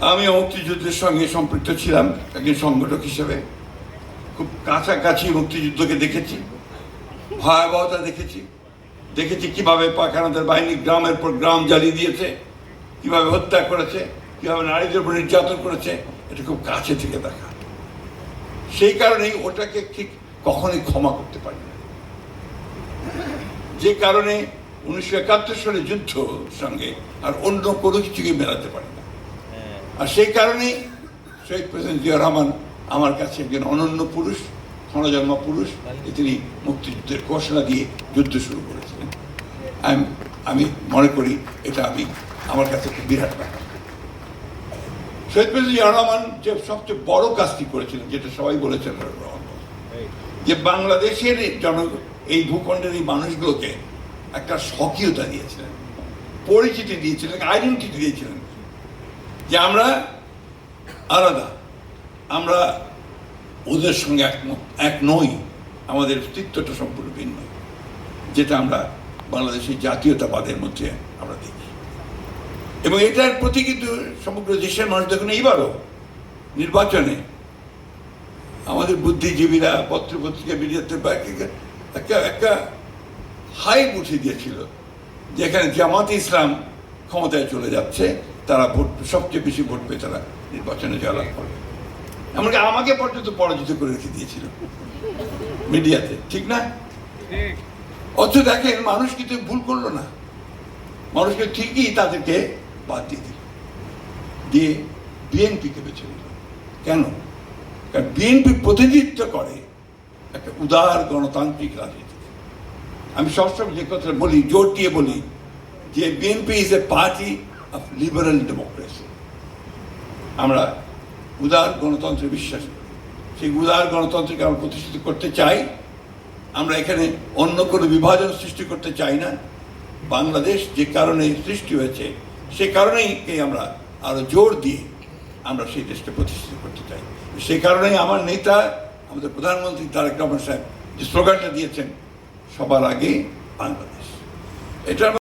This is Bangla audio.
আমি মুক্তিযুদ্ধের সঙ্গে সম্পৃক্ত ছিলাম একজন সংগঠক হিসেবে। খুব কাছাকাছি মুক্তিযুদ্ধকে দেখেছি, ভয়াবহতা দেখেছি কিভাবে পাক হানাদার বাহিনী গ্রামের পর গ্রাম জ্বালিয়ে দিয়েছে, কিভাবে হত্যা করেছে, কিভাবে নারীদের উপর নির্যাতন করেছে। এটা খুব কাছে থেকে দেখা। সেই কারণেই ওটাকে ঠিক কখনোই ক্ষমা করতে পারি না। যে কারণে 1971 সালের যুদ্ধ সঙ্গে আর অন্য কোনো কিছুকে মেলাতে পারি না। আর সেই কারণেই শহীদ প্রেসিডেন্ট জিয়াউর রহমান আমার কাছে একজন অনন্য পুরুষ, ক্ষণজন্মা পুরুষ। তিনি মুক্তিযুদ্ধের ঘোষণা দিয়ে যুদ্ধ শুরু করেছিলেন। আমি মনে করি এটা আমার কাছে একটা বিরাট ব্যাপার। শহীদ প্রেসিডেন্ট জিয়াউর রহমান যে সবচেয়ে বড় কাজটি করেছিলেন, যেটা সবাই বলেছেন, যে বাংলাদেশের এই ভূখণ্ডের এই মানুষগুলোকে একটা স্বকীয়তা দিয়েছিলেন, পরিচিতি দিয়েছিলেন, আইডেন্টিটি দিয়েছিলেন যে আমরা আলাদা, আমরা ওদের সঙ্গে এক নই, আমাদের অস্তিত্বটা সম্পূর্ণ ভিন্ন, যেটা আমরা বাংলাদেশের জাতীয়তাবাদের মধ্যে আমরা দেখি। এবং এটার প্রতি কিন্তু সমগ্র দেশের মানুষ দেখুন, এইবারও নির্বাচনে আমাদের বুদ্ধিজীবীরা, পত্রপত্রিকা, মিডিয়াতে একটা হাইপ উঠে দিয়েছিল, যেখানে জামাতে ইসলাম ক্ষমতায় চলে যাচ্ছে, তারা সবচেয়ে বেশি ভোট পেয়ে তারা নির্বাচনে জয়লাভ করবে। এমনকি আমাকে পর্যন্ত পরাজিত করে রেখে দিয়েছিল মিডিয়াতে, ঠিক না? অথচ দেখেন, মানুষ কিন্তু ভুল করলো না, মানুষকে ঠিকই তাদেরকে বাদ দিয়ে বিএনপিকে বেছে নিল। কেন? কারণ বিএনপি প্রতিনিধিত্ব করে একটা উদার গণতান্ত্রিক রাজনীতি। আমি সবসময় যে কথা বলি, জোর দিয়ে বলি, যে BNP is a party of liberal democracy. আমরা উদার গণতন্ত্রে বিশ্বাস করি, সেই উদার গণতন্ত্রকে আমরা প্রতিষ্ঠিত করতে চাই। আমরা এখানে অন্য কোনো বিভাজন সৃষ্টি করতে চাই না। বাংলাদেশ যে কারণে সৃষ্টি হয়েছে, সে কারণেই আমরা আরো জোর দিয়ে আমরা সেই দেশকে প্রতিষ্ঠিত করতে চাই। সেই কারণেই আমার নেতা, আমাদের প্রধানমন্ত্রী তারেক রহমান সাহেব যে স্লোগানটা দিয়েছেন, সবার আগে বাংলাদেশ, এটা